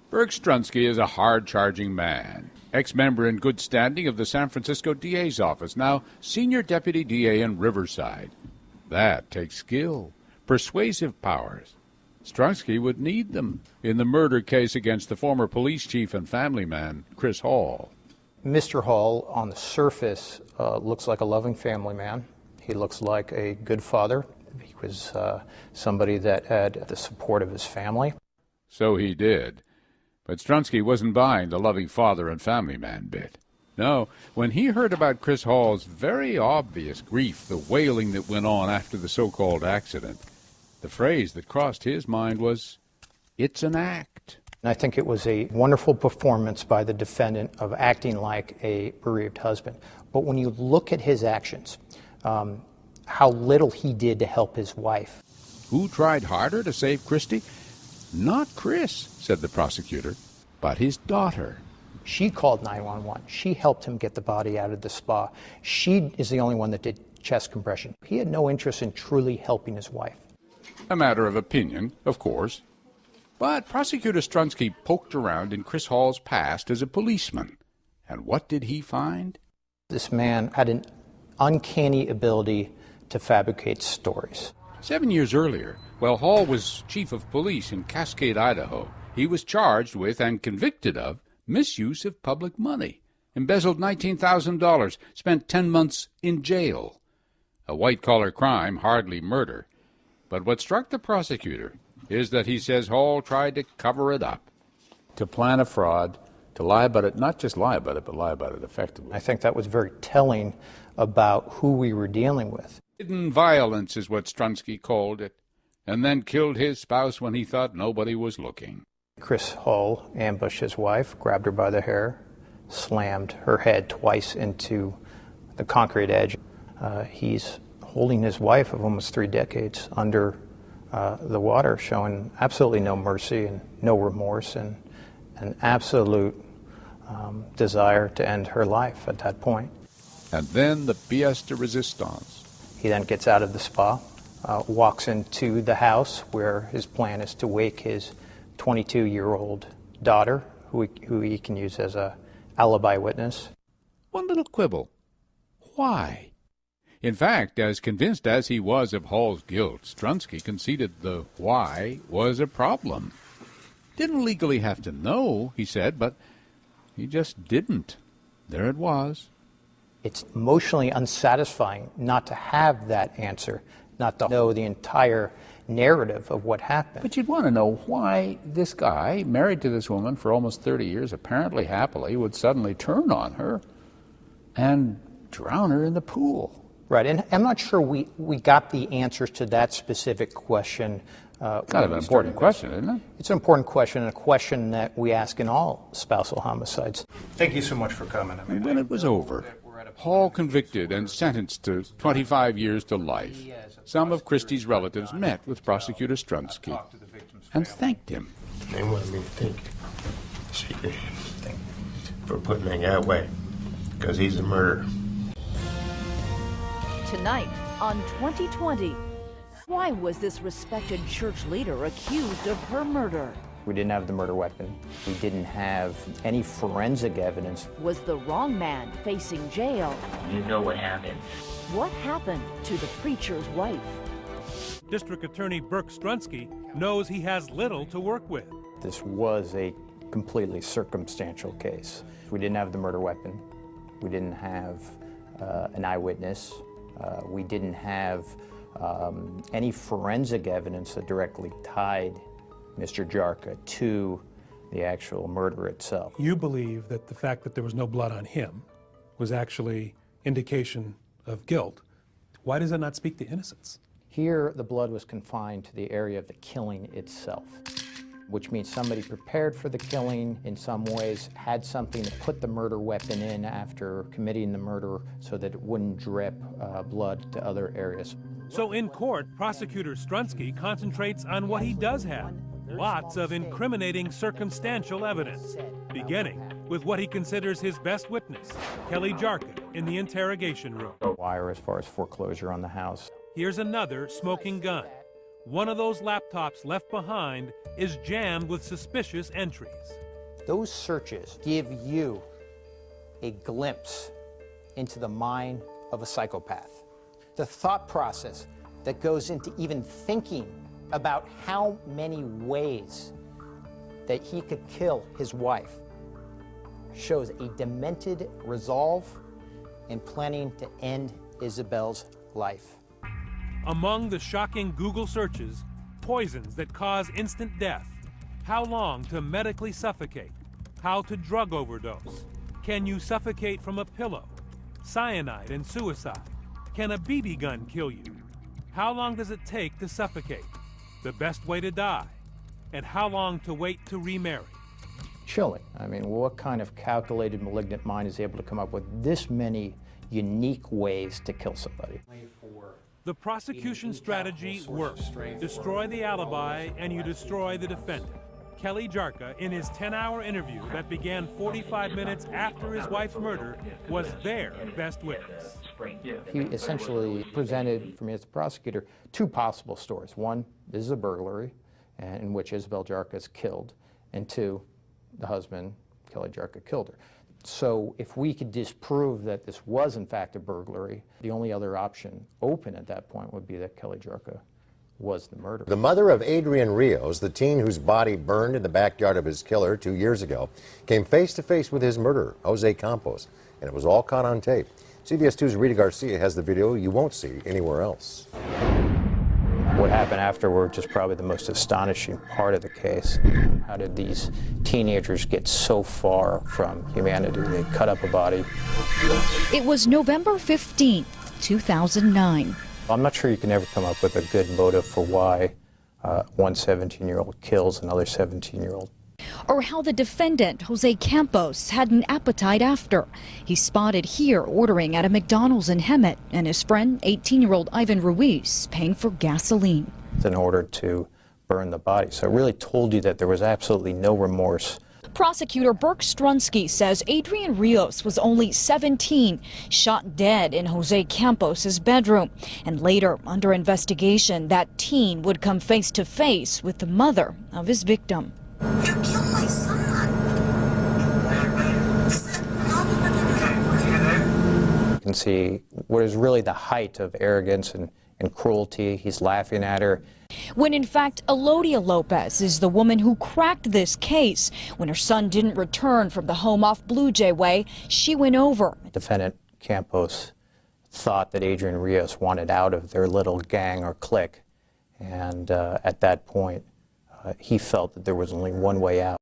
Burke Strunsky is a hard-charging man, ex-member in good standing of the San Francisco DA's office, now senior deputy DA in Riverside. That takes skill, persuasive powers. Strunsky would need them in the murder case against the former police chief and family man, Chris Hall. Mr. Hall, on the surface, looks like a loving family man. He looks like a good father. He was somebody that had the support of his family. So he did. But Strunsky wasn't buying the loving father and family man bit. No, when he heard about Chris Hall's very obvious grief, the wailing that went on after the so-called accident, the phrase that crossed his mind was, "It's an act." And I think it was a wonderful performance by the defendant of acting like a bereaved husband. But when you look at his actions, how little he did to help his wife. Who tried harder to save Christy? Not Chris, said the prosecutor, but his daughter. She called 911. She helped him get the body out of the spa. She is the only one that did chest compression. He had no interest in truly helping his wife. A matter of opinion, of course. But Prosecutor Strunsky poked around in Chris Hall's past as a policeman. And what did he find? This man had an uncanny ability to fabricate stories. 7 years earlier, while Hall was chief of police in Cascade, Idaho, he was charged with and convicted of misuse of public money, embezzled $19,000, spent 10 months in jail. A white-collar crime, hardly murder. But what struck the prosecutor is that he says Hall tried to cover it up, to plan a fraud, to lie about it, not just lie about it, but lie about it effectively. I think that was very telling about who we were dealing with. Hidden violence is what Strunsky called it, and then killed his spouse when he thought nobody was looking. Chris Hall ambushed his wife, grabbed her by the hair, slammed her head twice into the concrete edge. He's holding his wife of almost 3 decades under the water, showing absolutely no mercy and no remorse and an absolute desire to end her life at that point. And then the pièce de résistance. He then gets out of the spa, walks into the house where his plan is to wake his 22-year-old daughter, who he can use as a alibi witness. One little quibble. Why? In fact, as convinced as he was of Hall's guilt, Strunsky conceded the why was a problem. Didn't legally have to know, he said, but he just didn't. There it was. It's emotionally unsatisfying not to have that answer, not to know the entire narrative of what happened. But you'd want to know why this guy, married to this woman for almost 30 years, apparently happily, would suddenly turn on her and drown her in the pool. Right, and I'm not sure we got the answers to that specific question. Kind of an important question, isn't it? It's an important question, and a question that we ask in all spousal homicides. Thank you so much for coming. And when it was over, Hall convicted and sentenced to 25 years to life. Some of Christie's relatives met with Prosecutor Strunsky and thanked him. They wanted me to thank you for putting that guy away, because he's a murderer. Tonight on 2020, why was this respected church leader accused of her murder? We didn't have the murder weapon. We didn't have any forensic evidence. Was the wrong man facing jail? You know what happened. What happened to the preacher's wife? District Attorney Burke Strunsky knows he has little to work with. This was a completely circumstantial case. We didn't have the murder weapon. We didn't have an eyewitness. We didn't have any forensic evidence that directly tied Mr. Jarka to the actual murder itself. You believe that the fact that there was no blood on him was actually indication of guilt. Why does that not speak to innocence? Here, the blood was confined to the area of the killing itself, which means somebody prepared for the killing in some ways, had something to put the murder weapon in after committing the murder so that it wouldn't drip blood to other areas. So in court, Prosecutor Strunsky concentrates on what he does have. Lots of incriminating circumstantial evidence, beginning with what he considers his best witness, Kelly Jarka, in the interrogation room. Wire as far as foreclosure on the house. Here's another smoking gun. one of those laptops left behind is jammed with suspicious entries. Those searches give you a glimpse into the mind of a psychopath. The thought process that goes into even thinking about how many ways that he could kill his wife shows a demented resolve in planning to end Isabel's life. Among the shocking Google searches, poisons that cause instant death, how long to medically suffocate, how to drug overdose, can you suffocate from a pillow, cyanide and suicide, can a BB gun kill you, how long does it take to suffocate, the best way to die, and how long to wait to remarry. Chilling. I mean, what kind of calculated malignant mind is able to come up with this many unique ways to kill somebody? The prosecution strategy worked. Destroy the alibi and you destroy the defendant. Kelly Jarka, in his 10-hour interview that began 45 minutes after his wife's murder, was their best witness. He essentially presented, for me as a prosecutor, two possible stories. One, this is a burglary in which Isabel Jarka is killed, and two, the husband, Kelly Jarka, killed her. So if we could disprove that this was in fact a burglary, the only other option open at that point would be that Kelly Jarka was the murderer. The mother of Adrian Rios, the teen whose body burned in the backyard of his killer 2 years ago, came face to face with his murderer, Jose Campos, and it was all caught on tape. CBS 2's Rita Garcia has the video you won't see anywhere else. What happened afterwards is probably the most astonishing part of the case. How did these teenagers get so far from humanity? They cut up a body. It was November 15th, 2009. I'm not sure you can ever come up with a good motive for why one 17-year-old kills another 17-year-old. Or how the defendant, Jose Campos, had an appetite after. He's spotted here ordering at a McDonald's in Hemet, and his friend, 18-year-old Ivan Ruiz, paying for gasoline. In order to burn the body. So it really told you that there was absolutely no remorse. Prosecutor Burke Strunsky says Adrian Rios was only 17, shot dead in Jose Campos's bedroom. And later, under investigation, that teen would come face to face with the mother of his victim. You killed my son. You can see what is really the height of arrogance and cruelty. He's laughing at her. When in fact, Elodia Lopez is the woman who cracked this case. When her son didn't return from the home off Blue Jay Way, she went over. Defendant Campos thought that Adrian Rios wanted out of their little gang or clique. And at that point, he felt that there was only one way out.